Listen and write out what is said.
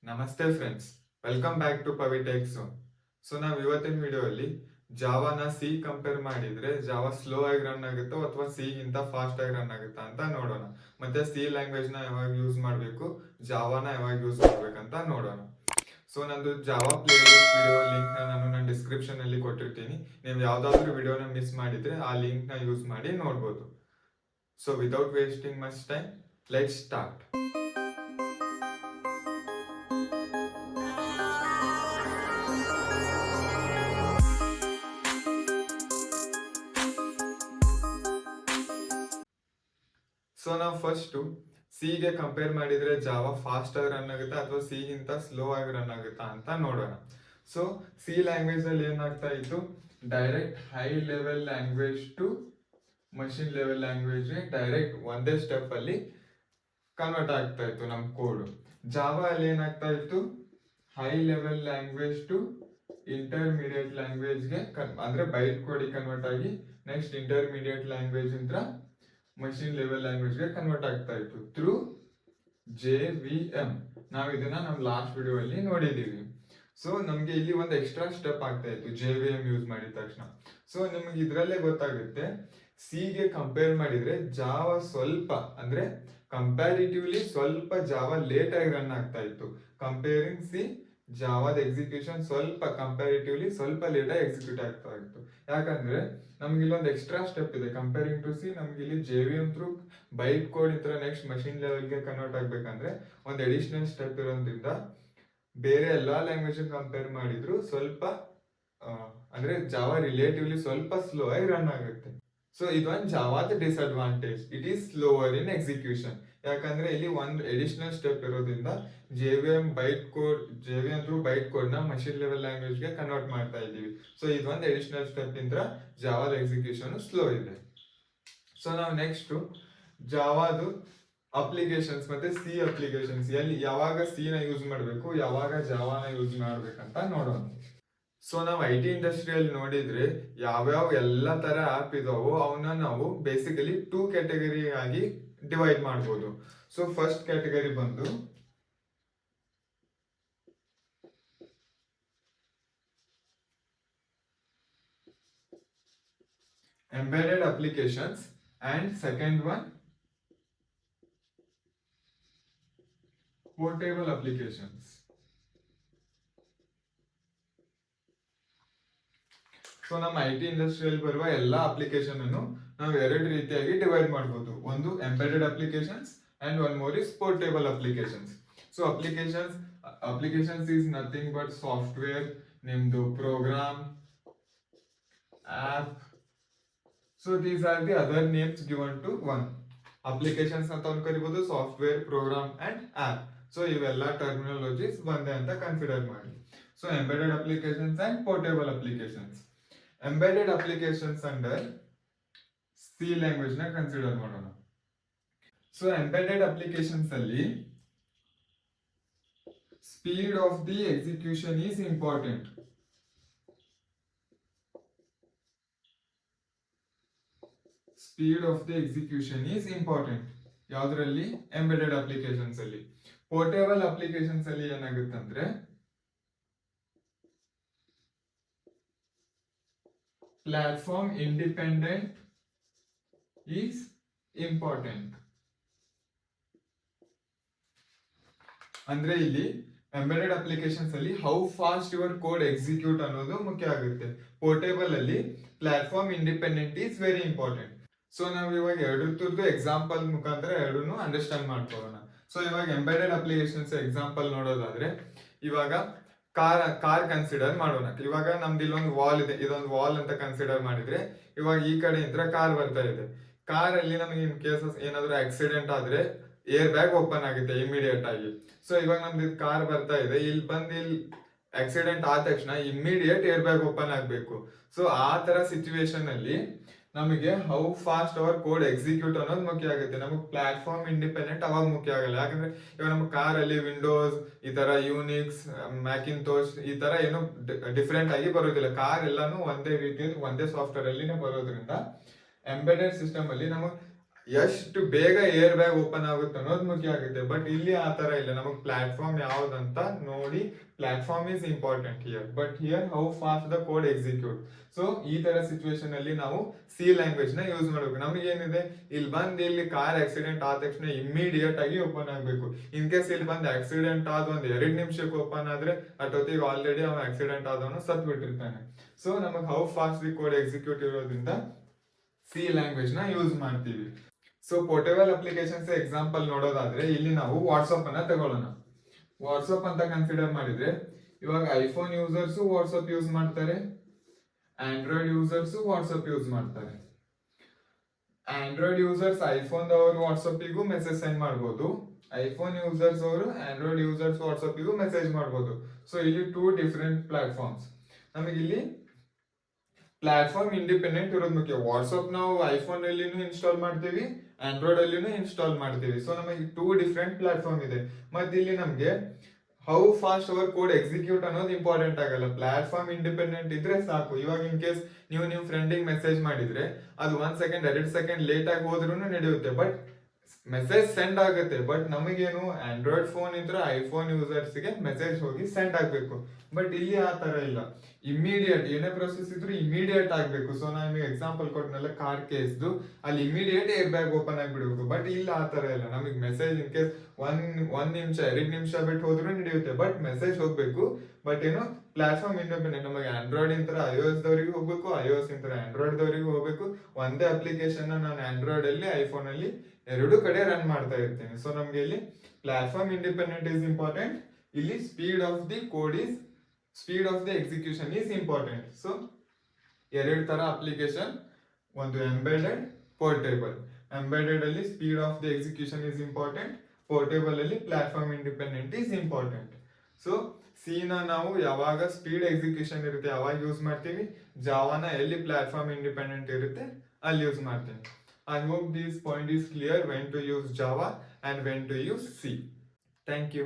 ನಮಸ್ತೆ friends, welcome back to Pavitech zone. So ನಾವು ಇವತ್ತಿನ ವಿಡಿಯೋಲ್ಲಿ ಜಾವಾನ ಸಿ ಕಂಪೇರ್ ಮಾಡಿದ್ರೆ ಜಾವಾ ಸ್ಲೋ ಆಗಿ ರನ್ ಆಗುತ್ತೋ ಅಥವಾ ಸಿ ಗಿಂತ ಫಾಸ್ಟ್ ಆಗಿ ರನ್ ಆಗುತ್ತಾ ಅಂತ ನೋಡೋಣ. ಮತ್ತೆ ಸಿ ಲ್ಯಾಂಗ್ವೇಜ್ ನ ಯಾವಾಗ ಯೂಸ್ ಮಾಡಬೇಕು, ಜಾವಾನ ಯಾವಾಗ ಯೂಸ್ ಮಾಡ್ಬೇಕಂತ ನೋಡೋಣ. ಸೊ ನಂದು Java play list video link ನಾನು ನನ್ನ ಡಿಸ್ಕ್ರಿಪ್ಷನ್ ಅಲ್ಲಿ ಕೊಟ್ಟಿರ್ತೀನಿ. ನೀವು ಯಾವ್ದಾದ್ರು ವಿಡಿಯೋನ ಮಿಸ್ ಮಾಡಿದ್ರೆ ಆ ಲಿಂಕ್ ನ ಯೂಸ್ ಮಾಡಿ ನೋಡ್ಬೋದು. So without wasting much time, let's start. So ನಾವು ಫಸ್ಟ್ ಸಿಗೆ ಕಂಪೇರ್ ಮಾಡಿದ್ರೆ ಜಾವಾ ಫಾಸ್ಟ್ ಆಗಿ ರನ್ ಆಗುತ್ತಾ ಅಥವಾ ಸಿ ಗಿಂತ ಸ್ಲೋ ಆಗಿ ರನ್ ಆಗುತ್ತಾ ಅಂತ ನೋಡೋಣ. ಸೊ ಸಿ ಲ್ಯಾಂಗ್ವೇಜ್ ಅಲ್ಲಿ ಏನಾಗ್ತಾ ಇತ್ತು, direct high level language to machine level language direct ಒಂದೇ ಸ್ಟೆಪ್ ಅಲ್ಲಿ ಕನ್ವರ್ಟ್ ಆಗ್ತಾ ಇತ್ತು ನಮ್ ಕೋಡ್. ಜಾವಾ ಅಲ್ಲಿ ಏನಾಗ್ತಾ ಇತ್ತು, high level language to intermediate ಲ್ಯಾಂಗ್ವೇಜ್ಗೆ ಅಂದ್ರೆ ಬೈಟ್ ಕೋಡ್ ಕನ್ವರ್ಟ್ ಆಗಿ ನೆಕ್ಸ್ಟ್ ಇಂಟರ್ಮೀಡಿಯೇಟ್ ಲ್ಯಾಂಗ್ವೇಜ್ ಅಂತ ಮಷಿನ್ ಲೆವೆಲ್ ಲ್ಯಾಂಗ್ವೇಜ್ಗೆ ಕನ್ವರ್ಟ್ ಆಗ್ತಾ ಇತ್ತು ಥ್ರೂ JVM. ನಾವು ಇದನ್ನ ನಮ್ಮ ಲಾಸ್ಟ್ ವಿಡಿಯೋ ಅಲ್ಲಿ ನೋಡಿದೀವಿ. ಸೊ ನಮ್ಗೆ ಇಲ್ಲಿ ಒಂದು ಎಕ್ಸ್ಟ್ರಾ ಸ್ಟೆಪ್ ಆಗ್ತಾ ಇತ್ತು JVM ಯೂಸ್ ಮಾಡಿದ ತಕ್ಷಣ. ಸೊ ನಿಮ್ಗೆ ಇದ್ರಲ್ಲೇ ಗೊತ್ತಾಗುತ್ತೆ, ಸಿಗೆ ಕಂಪೇರ್ ಮಾಡಿದ್ರೆ ಜಾವಾ ಸ್ವಲ್ಪ ಅಂದ್ರೆ ಕಂಪ್ಯಾರಿಟಿವ್ಲಿ ಸ್ವಲ್ಪ ಜಾವಾ ಲೇಟ್ ಆಗಿ ರನ್ ಆಗ್ತಾ ಇತ್ತು. ಕಂಪೇರಿಂಗ್ ಸಿ, ಜಾವಾದ ಎಕ್ಸಿಕ್ಯೂಷನ್ ಸ್ವಲ್ಪ ಕಂಪ್ಯಾರಿಟಿವ್ಲಿ ಸ್ವಲ್ಪ ಲೇಟ್ ಆಗಿ ಎಕ್ಸಿಕ್ಯೂಟ್ ಆಗ್ತಾ ಇತ್ತು. ಯಾಕಂದ್ರೆ ನಮ್ಗೆ ಇಲ್ಲೊಂದು ಎಕ್ಸ್ಟ್ರಾ ಸ್ಟೆಪ್ ಇದೆ ಕಂಪೇರಿಂಗ್ ಟು ಸಿ. ನಮ್ಗೆ ಇಲ್ಲಿ JVM ಥ್ರೂ ಬೈಟ್ ಕೋಡ್ ಇಂದ ನೆಕ್ಸ್ಟ್ ಮಷಿನ್ ಲೆವೆಲ್ಗೆ ಕನ್ವರ್ಟ್ ಆಗ್ಬೇಕಂದ್ರೆ ಒಂದು ಅಡಿಷನಲ್ ಸ್ಟೆಪ್ ಇರೋದ್ರಿಂದ ಬೇರೆ ಎಲ್ಲಾ ಲ್ಯಾಂಗ್ವೇಜ್ ಕಂಪೇರ್ ಮಾಡಿದ್ರು ಸ್ವಲ್ಪ ಅಂದ್ರೆ ಜಾವಾ ರಿಲೇಟಿವ್ಲಿ ಸ್ವಲ್ಪ ಸ್ಲೋ ಆಗಿ ರನ್ ಆಗುತ್ತೆ. ಸೊ ಇದೊಂದು ಜಾವಾದ disadvantage, it is slower in execution. ಯಾಕಂದ್ರೆ ಇಲ್ಲಿ ಒಂದು ಎಡಿಷನಲ್ ಸ್ಟೆಪ್ ಇರೋದ್ರಿಂದ JVM ಥ್ರೂ ಬೈಟ್ ಕೋಡ್ ನ ಮಷಿನ್ ಲೆವೆಲ್ ಲ್ಯಾಂಗ್ವೇಜ್ ಗೆ ಕನ್ವರ್ಟ್ ಮಾಡ್ತಾ ಇದೀವಿ. ಸೊ ಇದೊಂದು ಎಡಿಷನಲ್ ಸ್ಟೆಪ್ ಇಂದ ಜಾವಾದ ಎಕ್ಸಿಕ್ಯೂಷನ್ ಸ್ಲೋ ಇದೆ. ಸೊ ನಾವು ನೆಕ್ಸ್ಟ್ ಜಾವಾದು ಅಪ್ಲಿಕೇಶನ್ಸ್ ಮತ್ತೆ ಸಿ ಅಪ್ಲಿಕೇಶನ್ಸ್ ಎಲ್ಲಿ ಯಾವಾಗ ಸಿ ನ ಯೂಸ್ ಮಾಡಬೇಕು, ಯಾವಾಗ ಜಾವಾನ ಯೂಸ್ ಮಾಡ್ಬೇಕಂತ ನೋಡೋಣ. ಸೊ ನಾವು IT ಇಂಡಸ್ಟ್ರಿಯಲ್ಲಿ ನೋಡಿದ್ರೆ ಯಾವ್ಯಾವ ಎಲ್ಲ ತರ ಆಪ್ ಇದಾವೋ ಅವನ್ನ ನಾವು ಬೇಸಿಕಲಿ 2 ಕ್ಯಾಟಗರಿ ಆಗಿ ಡಿವೈಡ್ ಮಾಡ್ಬೋದು. ಸೊ ಫಸ್ಟ್ ಕ್ಯಾಟಗರಿ ಬಂದು embedded applications and second one portable applications. So ನಮ್ಮ IT ಇಂಡಸ್ಟ್ರಿಯಲ್ಲಿ ಬರುವ ಎಲ್ಲ ಅಪ್ಲಿಕೇಶನ್ ಅನ್ನು ನಾವು ಎರಡು ರೀತಿಯಾಗಿ ಡಿವೈಡ್ ಮಾಡಬಹುದು. ಒಂದು embedded applications and one more is portable applications. So applications is nothing but software, ನಿಮ್ದು program, app. So these are the other names given to one. Applications ಅಂತ ಒಂದು ಕರಿಬಹುದು, software, program and app. So ಇವೆಲ್ಲ terminologies ಒಂದೇ ಅಂತ consider ಮಾಡಿ. So embedded applications and portable applications. Embedded applications under C language ನ consider ಮಾಡೋಣ. So embedded applications ಅಲ್ಲಿ speed of the execution is important. Speed of the execution is important ಯಾವ್ದ್ರಲ್ಲಿ? Embedded applications ಅಲ್ಲಿ. Portable applications ಅಲ್ಲಿ ಏನಾಗುತ್ತಂದ್ರೆ platform independent is important. ಅಂದ್ರೆ ಇಲ್ಲಿ embedded applications ಅಲ್ಲಿ how fast your code execute ಅನ್ನೋದು ಮುಖ್ಯ ಆಗುತ್ತೆ. ಪೋರ್ಟೇಬಲ್ ಅಲ್ಲಿ platform independent is very important. So ನಾವು ಇವಾಗ ಎರಡರದ್ದು ಎಕ್ಸಾಂಪಲ್ ಮುಖಾಂತರ ಎರಡನ್ನೂ ಅಂಡರ್ಸ್ಟ್ಯಾಂಡ್ ಮಾಡ್ಕೊಳ್ಳೋಣ. ಸೊ ಇವಾಗ ಎಂಬೆಡೆಡ್ ಅಪ್ಲಿಕೇಶನ್ಸ್ ಎಕ್ಸಾಂಪಲ್ ನೋಡೋದಾದ್ರೆ ಇವಾಗ ಕಾರ್ ಕನ್ಸಿಡರ್ ಮಾಡೋಣ. ಇವಾಗ ನಮ್ದು ಇಲ್ಲೊಂದು ವಾಲ್ ಇದೆ, ಇದೊಂದು ವಾಲ್ ಅಂತ ಕನ್ಸಿಡರ್ ಮಾಡಿದ್ರೆ ಇವಾಗ ಈ ಕಡೆಯಿಂದ ಕಾರ್ ಬರ್ತಾ ಇದೆ. ಕಾರ್ ಅಲ್ಲಿ ನಮಗೆ ಇನ್ ಕೇಸಸ್ ಏನಾದ್ರು ಆಕ್ಸಿಡೆಂಟ್ ಆದ್ರೆ ಏರ್ ಬ್ಯಾಗ್ ಓಪನ್ ಆಗುತ್ತೆ ಇಮಿಡಿಯೇಟ್ ಆಗಿ. ಸೊ ಇವಾಗ ನಮ್ದು ಕಾರ್ ಬರ್ತಾ ಇದೆ, ಇಲ್ಲಿ ಆಕ್ಸಿಡೆಂಟ್ ಆದ ತಕ್ಷಣ ಇಮಿಡಿಯೇಟ್ ಏರ್ ಬ್ಯಾಗ್ ಓಪನ್ ಆಗ್ಬೇಕು. ಸೊ ಆ ತರ ಸಿಚುವೇಶನ್ ಅಲ್ಲಿ ನಮಗೆ how fast our code execute ಅನ್ನೋದು ಮುಖ್ಯ ಆಗುತ್ತೆ. ನಮಗೆ ಪ್ಲಾಟ್ಫಾರ್ಮ್ ಇಂಡಿಪೆಂಡೆಂಟ್ ಅವಾಗ ಮುಖ್ಯ ಆಗಲ್ಲ. ಯಾಕಂದ್ರೆ ಇವಾಗ ನಮ್ಮ ಕಾರ್ ಅಲ್ಲಿ ವಿಂಡೋಸ್ ಈ ತರ ಯೂನಿಕ್ಸ್, ಮ್ಯಾಕಿಂತೋಶ್ ಈ ತರ ಏನು ಡಿಫ್ರೆಂಟ್ ಆಗಿ ಬರೋದಿಲ್ಲ. ಕಾರ್ ಎಲ್ಲಾನು ಒಂದೇ ರೀತಿಯಲ್ಲಿ ಒಂದೇ ಸಾಫ್ಟ್ವೇರ್ ಅಲ್ಲಿನೇ ಬರೋದ್ರಿಂದ ಎಂಬೆಡೆಡ್ ಸಿಸ್ಟಮ್ ಅಲ್ಲಿ ನಮಗೆ ಎಷ್ಟು ಬೇಗ ಏರ್ ಬ್ಯಾಗ್ ಓಪನ್ ಆಗುತ್ತೆ ಅನ್ನೋದು ಮುಖ್ಯ ಆಗುತ್ತೆ. ಬಟ್ ಇಲ್ಲಿ ಆ ತರ ಇಲ್ಲ, ನಮಗೆ ಪ್ಲಾಟ್ಫಾರ್ಮ್ ಯಾವ್ದಂತ ನೋಡಿ, platform is important here, but here how fast the code execute. So ಈ ತರ ಸಿಚುವೇಶನ್ ಅಲ್ಲಿ ನಾವು ಸಿ ಲ್ಯಾಂಗ್ವೇಜ್ ನ ಯೂಸ್ ಮಾಡಬೇಕು. ನಮಗೇನಿದೆ, ಇಲ್ಲಿ ಬಂದು ಇಲ್ಲಿ ಕಾರ್ ಆಕ್ಸಿಡೆಂಟ್ ಆದ ತಕ್ಷಣ ಇಮ್ಮಿಡಿಯೇಟ್ ಆಗಿ ಓಪನ್ ಆಗಬೇಕು. ಇನ್ ಕೇಸ್ ಇಲ್ಲಿ ಬಂದು ಆಕ್ಸಿಡೆಂಟ್ ಆದ ಒಂದ್ 2 ನಿಮಿಷಕ್ಕೆ ಓಪನ್ ಆದ್ರೆ ಅಷ್ಟೊತ್ತಿಗೆ ಆಲ್ರೆಡಿ ಅವ ಆಕ್ಸಿಡೆಂಟ್ ಆದವನು ಸತ್ ಬಿಟ್ಟಿರ್ತಾನೆ. ಸೊ ನಮಗೆ how fast the code execute ಇರೋದ್ರಿಂದ ಸಿ ಲ್ಯಾಂಗ್ವೇಜ್ ನ ಯೂಸ್ ಮಾಡ್ತೀವಿ. ಸೊ ಪೋರ್ಟೇಬಲ್ ಅಪ್ಲಿಕೇಶನ್ಸ್ ಎಕ್ಸಾಂಪಲ್ ನೋಡೋದಾದ್ರೆ ಇಲ್ಲಿ ನಾವು ವಾಟ್ಸಪ್ ಅನ್ನ ತಗೊಳ್ಳೋಣ. ವಾಟ್ಸಪ್ ಅಂತ ಕನ್ಸಿಡರ್ ಮಾಡಿದ್ರೆ ಇವಾಗ ಐಫೋನ್ ಯೂಸರ್ಸ್ ವಾಟ್ಸಪ್ ಯೂಸ್ ಮಾಡ್ತಾರೆ, ಆಂಡ್ರಾಯ್ಡ್ ಯೂಸರ್ಸ್ ವಾಟ್ಸಪ್ ಯೂಸ್ ಮಾಡ್ತಾರೆ. ಆಂಡ್ರಾಯ್ಡ್ ಯೂಸರ್ಸ್ ಐಫೋನ್ ಅವರು ವಾಟ್ಸಪ್ಪಿಗೂ ಮೆಸೇಜ್ ಸೆಂಡ್ ಮಾಡ್ಬೋದು, ಐಫೋನ್ ಯೂಸರ್ಸ್ ಅವರು ಆಂಡ್ರಾಯ್ಡ್ ಯೂಸರ್ಸ್ ವಾಟ್ಸಪ್ಪಿಗೂ ಮೆಸೇಜ್ ಮಾಡ್ಬೋದು. ಸೊ ಇಲ್ಲಿ 2 ಡಿಫರೆಂಟ್ ಪ್ಲಾಟ್ಫಾರ್ಮ್ಸ್. ನಮಗೆ ಇಲ್ಲಿ ಪ್ಲಾಟ್ಫಾರ್ಮ್ ಇಂಡಿಪೆಂಡೆಂಟ್ ಇರೋದು ಮುಖ್ಯ. ವಾಟ್ಸಪ್ ನಾವು ಐಫೋನ್ ಅಲ್ಲಿನೂ ಇನ್ಸ್ಟಾಲ್ ಮಾಡ್ತೀವಿ, ಆಂಡ್ರಾಯ್ಡ್ ಅಲ್ಲಿನೂ ಇನ್ಸ್ಟಾಲ್ ಮಾಡ್ತೀವಿ. ಸೊ ನಮಗೆ 2 ಡಿಫರೆಂಟ್ ಪ್ಲಾಟ್ಫಾರ್ಮ್ ಇದೆ. ಮತ್ತೆ ಇಲ್ಲಿ ನಮಗೆ how fast our code execute ಅನ್ನೋದು ಇಂಪಾರ್ಟೆಂಟ್ ಆಗಲ್ಲ, ಪ್ಲಾಟ್ಫಾರ್ಮ್ ಇಂಡಿಪೆಂಡೆಂಟ್ ಇದ್ರೆ ಸಾಕು. ಇವಾಗ ಇನ್ ಕೇಸ್ ನೀವು ನಿಮ್ ಫ್ರೆಂಡಿಗೆ ಮೆಸೇಜ್ ಮಾಡಿದ್ರೆ ಅದು 1 ಸೆಕೆಂಡ್ 2 ಸೆಕೆಂಡ್ ಲೇಟ್ ಆಗಿ ಹೋದ್ರೂ ನಡೆಯುತ್ತೆ, ಬಟ್ ಮೆಸೇಜ್ ಸೆಂಡ್ ಆಗುತ್ತೆ. ಬಟ್ ನಮಗೇನು ಆಂಡ್ರಾಯ್ಡ್ ಫೋನ್ ಇದ್ರೆ ಐಫೋನ್ ಯೂಸರ್ಸ್ಗೆ ಮೆಸೇಜ್ ಹೋಗಿ ಸೆಂಡ್ ಆಗ್ಬೇಕು. ಬಟ್ ಇಲ್ಲಿ ಆ ತರ ಇಲ್ಲ, ಇಮಿಡಿಯೇಟ್ ಏನೇ ಪ್ರೊಸೆಸ್ ಇದ್ರು ಇಮಿಡಿಯೇಟ್ ಆಗ್ಬೇಕು. ಸೊ ನಾನು ನಿಮಗೆ ಎಕ್ಸಾಂಪಲ್ ಕೊಟ್ಟನಲ್ಲ ಕಾರ್ ಕೇಸ್ದು, ಅಲ್ಲಿ ಇಮಿಡಿಯೇಟ್ ಏರ್ ಬ್ಯಾಗ್ ಓಪನ್ ಆಗಿಬಿಡ್ಬೇಕು. ಬಟ್ ಇಲ್ಲ ಆ ತರ ಇಲ್ಲ, ನಮಗೆ ಮೆಸೇಜ್ ಇನ್ ಕೇಸ್ ಒಂದ್ ನಿಮಿಷ 2 ನಿಮಿಷ ಬಿಟ್ಟು ಹೋದ್ರೂ ನಡೆಯುತ್ತೆ, ಬಟ್ ಮೆಸೇಜ್ ಹೋಗ್ಬೇಕು. ಬಟ್ ಏನು ಪ್ಲಾಟ್ಫಾರ್ಮ್ ಇಂಡಿಪೆಂಡೆಂಟ್, ನಮಗೆ ಆಂಡ್ರಾಯ್ಡ್ ಇಂತರ iOS ದವರಿಗೂ ಹೋಗ್ಬೇಕು, iOS ಇಂತರ ಆಂಡ್ರಾಯ್ಡ್ ದವರಿಗೂ ಹೋಗ್ಬೇಕು. ಒಂದೇ ಅಪ್ಲಿಕೇಶನ್ ನಾನು ಆಂಡ್ರಾಯ್ಡ್ ಅಲ್ಲಿ ಐಫೋನ್ ಅಲ್ಲಿ 2 ಕಡೆ ರನ್ ಮಾಡ್ತಾ ಇರ್ತೀನಿ. ಸೊ ನಮ್ಗೆ ಇಲ್ಲಿ ಪ್ಲಾಟ್ಫಾರ್ಮ್ ಇಂಡಿಪೆಂಡೆಂಟ್ ಇಸ್ ಇಂಪಾರ್ಟೆಂಟ್, ಇಲ್ಲಿ speed of the code is speed of the execution is important. So 2 ತರ ಅಪ್ಲಿಕೇಶನ್, ಒಂದು ಎಂಬೆಡೆಡ್, ಪೋರ್ಟೇಬಲ್. ಎಂಬೆಡೆಡ್ ಅಲ್ಲಿ speed of the execution is important, portable ಅಲ್ಲಿ platform independent is important. So C ನ ನಾವು ಯಾವಾಗ speed execution ಇರುತ್ತೆ ಅವಾಗ use ಮಾಡ್ತೀವಿ, ಜಾವಾನ ಎಲ್ಲಿ ಪ್ಲಾಟ್ಫಾರ್ಮ್ ಇಂಡಿಪೆಂಡೆಂಟ್ ಇರುತ್ತೆ ಅಲ್ಲಿ ಯೂಸ್ ಮಾಡ್ತೀವಿ. I hope this point is clear when to use Java and when to use C. Thank you.